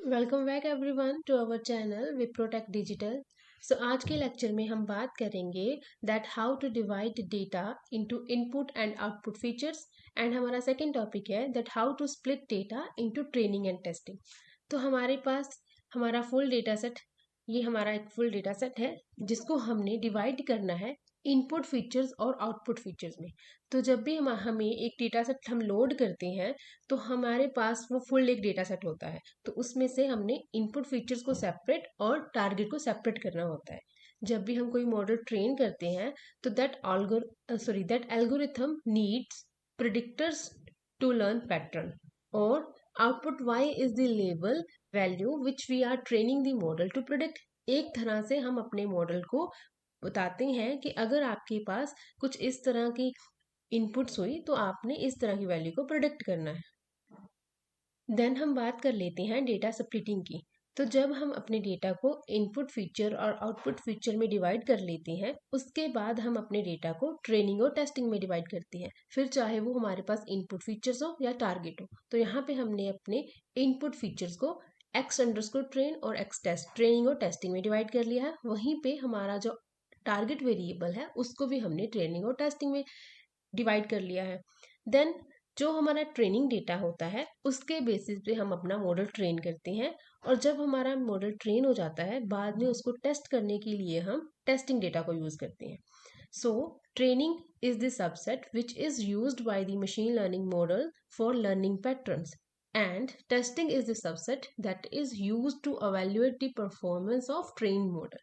Welcome back everyone to our channel Wiprotech digital. आज के lecture में हम बात करेंगे that how to divide data into input and output features. And हमारा सेकंड टॉपिक है that how to split data into training and testing. तो हमारे पास हमारा फुल डेटा सेट, ये हमारा एक फुल डेटा सेट है जिसको हमने डिवाइड करना है इनपुट फीचर्स और आउटपुट फीचर्स में। तो जब भी हमें एक डेटा सेट हम लोड करते हैं तो हमारे पास वो फुल एक डेटा सेट होता है। तो उसमें से हमने इनपुट फीचर्स को सेपरेट और टारगेट को सेपरेट करना होता है। जब भी हम कोई मॉडल ट्रेन करते हैं तो that algorithm needs predictors to learn pattern, और आउटपुट y इज द लेवल value which we are training the model to predict. एक तरह से हम अपने मॉडल को बताते हैं कि अगर आपके पास कुछ इस तरह की इनपुट्स हुई तो आपने इस तरह की वैल्यू को प्रोडिक्ट करना है। देन हम बात कर लेते हैं डेटा स्प्लिटिंग की। तो जब हम अपने डेटा को इनपुट फीचर और आउटपुट फीचर में डिवाइड कर लेते हैं उसके बाद हम अपने डेटा को ट्रेनिंग और टेस्टिंग में डिवाइड करते हैं, फिर चाहे वो हमारे पास इनपुट फीचर्स हो या टारगेट हो। तो यहाँ पे हमने अपने इनपुट फीचर्स को x_ट्रेन और x टेस्ट ट्रेनिंग और टेस्टिंग में डिवाइड कर लिया है। वहीं पे हमारा जो टारगेट वेरिएबल है उसको भी हमने ट्रेनिंग और टेस्टिंग में डिवाइड कर लिया है। देन जो हमारा ट्रेनिंग डेटा होता है उसके बेसिस पे हम अपना मॉडल ट्रेन करते हैं, और जब हमारा मॉडल ट्रेन हो जाता है बाद में उसको टेस्ट करने के लिए हम टेस्टिंग डेटा को यूज करते हैं। So training is the subset which is used by the machine learning model for learning patterns, and testing is the subset that is used to evaluate the performance of trained model।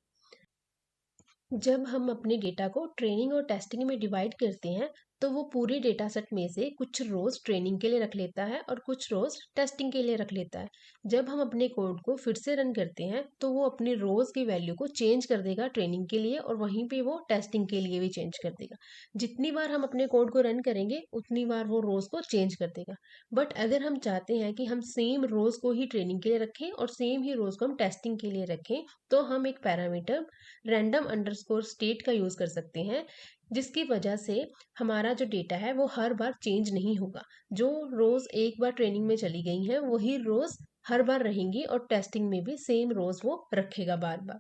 जब हम अपने data को training और testing में divide करते हैं तो वो पूरे डेटा सेट में से कुछ रोज ट्रेनिंग के लिए रख लेता है और कुछ रोज टेस्टिंग के लिए रख लेता है। जब हम अपने कोड को फिर से रन करते हैं तो वो अपनी रोज की वैल्यू को चेंज कर देगा ट्रेनिंग के लिए, और वहीं पे वो टेस्टिंग के लिए भी चेंज कर देगा। जितनी बार हम अपने कोड को रन करेंगे उतनी बार वो रोज को चेंज कर देगा। बट अगर हम चाहते हैं कि हम सेम रोज को ही ट्रेनिंग के लिए रखें और सेम ही रोज को हम टेस्टिंग के लिए रखें, तो हम एक पैरामीटर random_state का यूज कर सकते हैं, जिसकी वजह से हमारा जो डेटा है वो हर बार चेंज नहीं होगा। जो रोज एक बार ट्रेनिंग में चली गई हैं वही रोज हर बार रहेंगी और टेस्टिंग में भी सेम रोज वो रखेगा बार बार।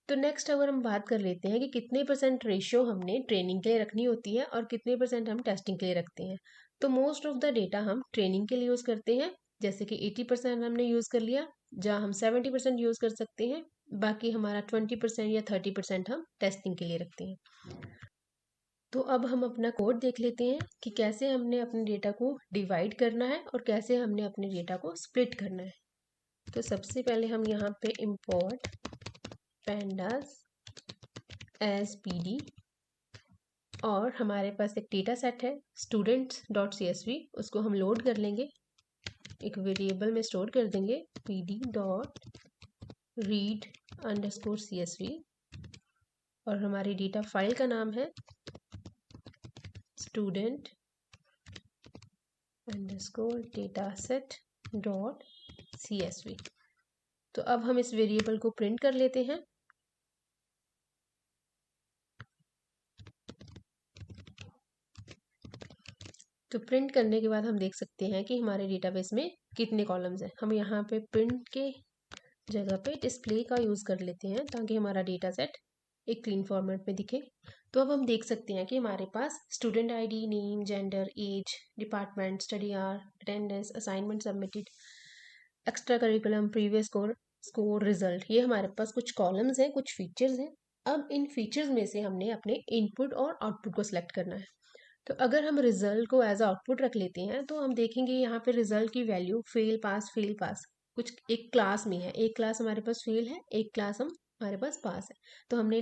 तो नेक्स्ट अगर हम बात कर लेते हैं कि कितने परसेंट रेशियो हमने ट्रेनिंग के लिए रखनी होती है और कितने परसेंट हम टेस्टिंग के लिए रखते हैं। तो मोस्ट ऑफ द डेटा हम ट्रेनिंग के लिए यूज़ करते हैं, जैसे कि 80% हमने यूज़ कर लिया, जहाँ हम 70% यूज़ कर सकते हैं। बाकी हमारा 20% या 30% हम टेस्टिंग के लिए रखते हैं। तो अब हम अपना कोड देख लेते हैं कि कैसे हमने अपने डेटा को डिवाइड करना है और कैसे हमने अपने डेटा को स्प्लिट करना है। तो सबसे पहले हम यहाँ पे import pandas as pd, और हमारे पास एक डेटा सेट है students.csv, उसको हम लोड कर लेंगे, एक वेरिएबल में स्टोर कर देंगे pd.read_csv, और हमारी डेटा फाइल का नाम है student_dataset.csv। तो अब हम इस वेरिएबल को प्रिंट कर लेते हैं। तो प्रिंट करने के बाद हम देख सकते हैं कि हमारे डेटाबेस में कितने कॉलम्स हैं। हम यहाँ पे प्रिंट के जगह पे डिस्प्ले का यूज़ कर लेते हैं ताकि हमारा डेटा सेट एक क्लीन फॉर्मेट में दिखे। तो अब हम देख सकते हैं कि हमारे पास student ID, name, gender, age, department, study hour, attendance, assignment submitted, extra curriculum, previous score, result, ये हमारे पास कुछ कॉलम्स हैं, कुछ फीचर्स हैं। अब इन फीचर्स में से हमने अपने इनपुट और आउटपुट को सिलेक्ट करना है। तो अगर हम रिजल्ट को एज आउटपुट रख लेते हैं तो हम देखेंगे यहाँ पे रिजल्ट की वैल्यू फेल पास कुछ एक क्लास में है। एक क्लास हमारे पास फेल है, एक क्लास हमारे पास पास है। तो हमने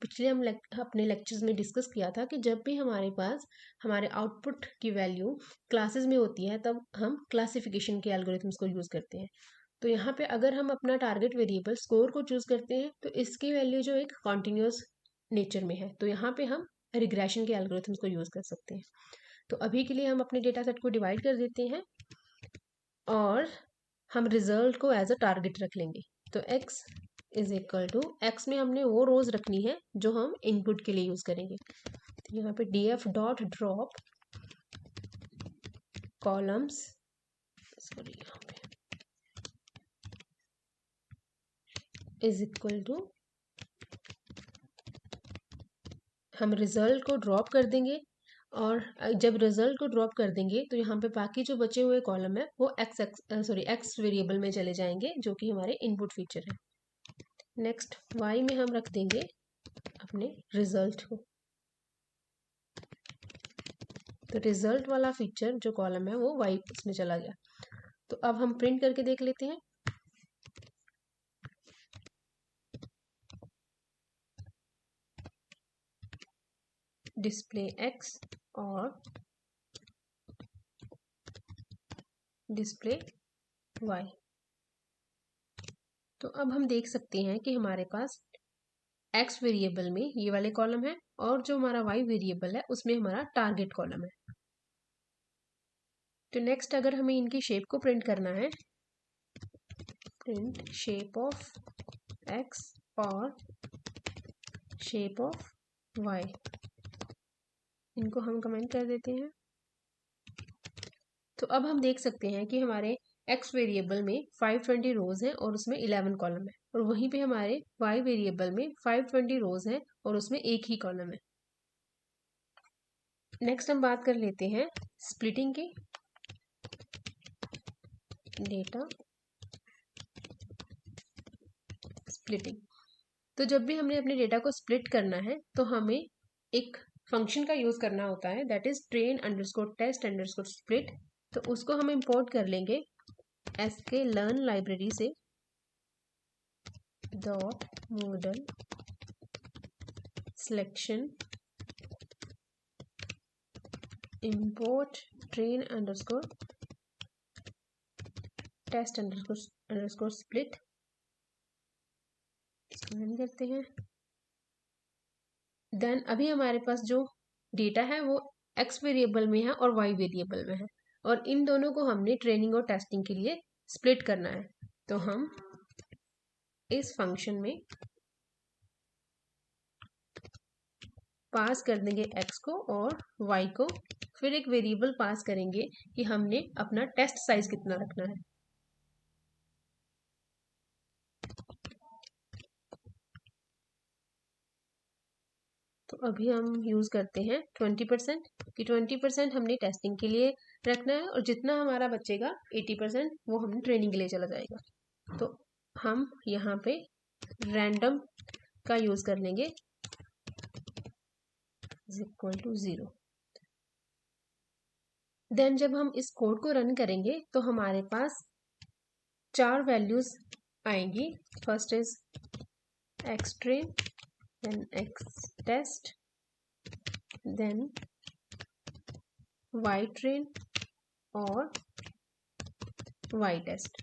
पिछले अपने लेक्चर्स में डिस्कस किया था कि जब भी हमारे पास हमारे आउटपुट की वैल्यू क्लासेस में होती है तब हम क्लासिफिकेशन के एल्गोरिथम्स को यूज़ करते हैं। तो यहाँ पे अगर हम अपना टारगेट वेरिएबल स्कोर को चूज़ करते हैं तो इसकी वैल्यू जो एक कॉन्टिन्यूस नेचर में है, तो यहाँ पे हम रिग्रेशन के एल्गोरिथम्स को यूज़ कर सकते हैं। तो अभी के लिए हम अपने डेटा सेट को डिवाइड कर देते हैं और हम रिजल्ट को एज अ टारगेट रख लेंगे। तो x is equal to x में हमने वो रोज रखनी है जो हम इनपुट के लिए यूज़ करेंगे। तो यहाँ पे df.drop कॉलम्स, सॉरी यहाँ पे इज इक्वल टू, हम रिजल्ट को ड्रॉप कर देंगे और जब रिजल्ट को ड्रॉप कर देंगे तो यहाँ पे बाकी जो बचे हुए कॉलम है वो एक्स वेरिएबल में चले जाएंगे जो कि हमारे इनपुट फीचर है। नेक्स्ट वाई में हम रख देंगे अपने रिजल्ट को। तो रिजल्ट वाला फीचर जो कॉलम है वो वाई इसमें चला गया। तो अब हम प्रिंट करके देख लेते हैं। डिस्प्ले एक्स और डिस्प्ले वाई। तो अब हम देख सकते हैं कि हमारे पास एक्स वेरिएबल में ये वाले कॉलम है और जो हमारा वाई वेरिएबल है उसमें हमारा टारगेट कॉलम है। तो नेक्स्ट अगर हमें इनकी शेप को प्रिंट करना है, प्रिंट शेप ऑफ एक्स और शेप ऑफ वाई, इनको हम कमेंट कर देते हैं। तो अब हम देख सकते हैं कि हमारे एक्स वेरिएबल में 520 रोज हैं और उसमें 11 कॉलम है, और वहीं पे हमारे वाई वेरिएबल में 520 रोज हैं और उसमें एक ही कॉलम है। नेक्स्ट हम बात कर लेते हैं स्प्लिटिंग की। Data splitting. तो जब भी हमने अपने डेटा को स्प्लिट करना है तो हमें एक फंक्शन का यूज करना होता है, that is train underscore test underscore split. तो उसको हम इंपोर्ट कर लेंगे sklearn लाइब्रेरी से dot model selection import train underscore test underscore split. इसको रन करते हैं। देन अभी हमारे पास जो डेटा है वो एक्स वेरिएबल में है और वाई वेरिएबल में है, और इन दोनों को हमने ट्रेनिंग और टेस्टिंग के लिए स्प्लिट करना है। तो हम इस फंक्शन में पास कर देंगे एक्स को और वाई को, फिर एक वेरिएबल पास करेंगे कि हमने अपना टेस्ट साइज कितना रखना है। तो अभी हम यूज करते हैं 20%, कि 20% हमने टेस्टिंग के लिए रखना है और जितना हमारा बचेगा 80% वो हमने ट्रेनिंग के लिए चला जाएगा। तो हम यहाँ पे रैंडम का यूज कर लेंगे इज इक्वल टू 0। देन जब हम इस कोड को रन करेंगे तो हमारे पास 4 वैल्यूज आएंगी। First is X train, then X test, then Y train और वाई टेस्ट।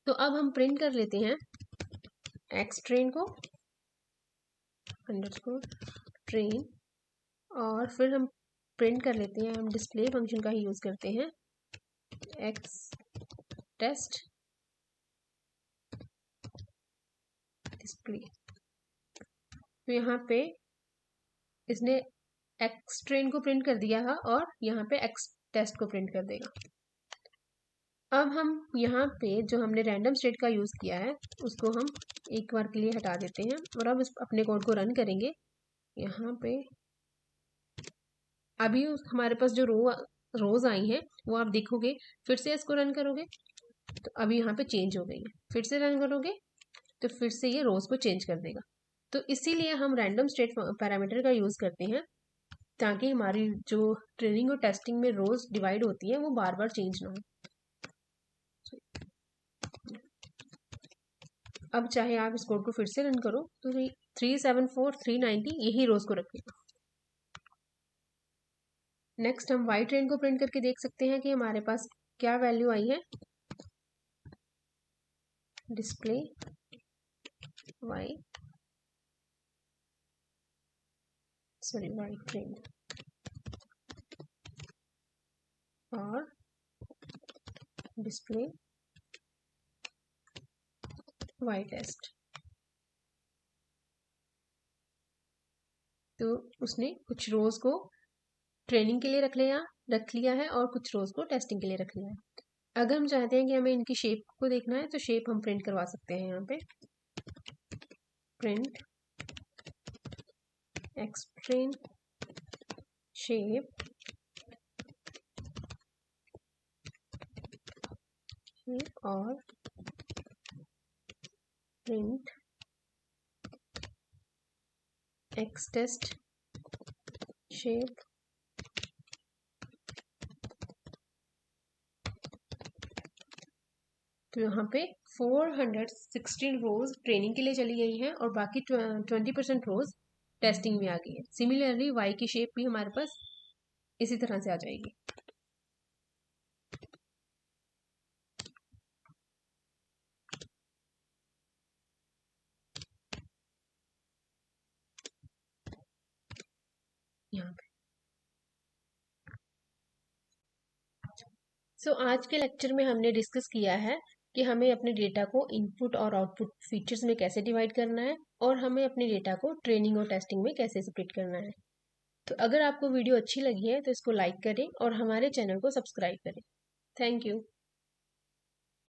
तो अब हम प्रिंट कर लेते हैं एक्स ट्रेन को अंडरस्कोर ट्रेन, और फिर हम प्रिंट कर लेते हैं, हम डिस्प्ले फंक्शन का ही यूज करते हैं एक्स टेस्ट डिस्प्ले। तो यहाँ पे इसने एक्स ट्रेन को प्रिंट कर दिया था और यहाँ पे एक्स टेस्ट को प्रिंट कर देगा। अब हम यहाँ पे जो हमने रैंडम स्टेट का यूज किया है उसको हम एक बार के लिए हटा देते हैं और अब इस अपने कोड को रन करेंगे। यहाँ पे अभी हमारे पास जो रोज आई हैं वो आप देखोगे, फिर से इसको रन करोगे तो अभी यहाँ पे चेंज हो गई है, फिर से रन करोगे तो फिर से ये रोज को चेंज कर देगा। तो इसीलिए हम रैंडम स्टेट पैरामीटर का यूज करते हैं ताकि हमारी जो ट्रेनिंग और टेस्टिंग में रोज डिवाइड होती है वो बार बार चेंज ना हो। अब चाहे आप इस कोड को फिर से रन करो तो 374 390 यही रोज को रखेगा। नेक्स्ट हम वाई ट्रेन को प्रिंट करके देख सकते हैं कि हमारे पास क्या वैल्यू आई है। डिस्प्ले वाई ट्रेन और डिस्प्ले वाई टेस्ट। तो उसने कुछ रोज को ट्रेनिंग के लिए रख लिया है और कुछ रोज को टेस्टिंग के लिए रख लिया है। अगर हम चाहते हैं कि हमें इनकी शेप को देखना है तो शेप हम प्रिंट करवा सकते हैं यहाँ पे, प्रिंट एक्सप्लेन शेप और प्रिंट एक्सटेस्ट शेप तो यहाँ पे 416 रोज ट्रेनिंग के लिए चली गई हैं और बाकी 20% रोज टेस्टिंग में आ गई है। सिमिलरली वाई की शेप भी हमारे पास इसी तरह से आ जाएगी। यहाँ पे आज के लेक्चर में हमने डिस्कस किया है कि हमें अपने डेटा को इनपुट और आउटपुट फीचर्स में कैसे डिवाइड करना है और हमें अपने डेटा को ट्रेनिंग और टेस्टिंग में कैसे स्प्लिट करना है। तो अगर आपको वीडियो अच्छी लगी है तो इसको लाइक करें और हमारे चैनल को सब्सक्राइब करें। Thank you.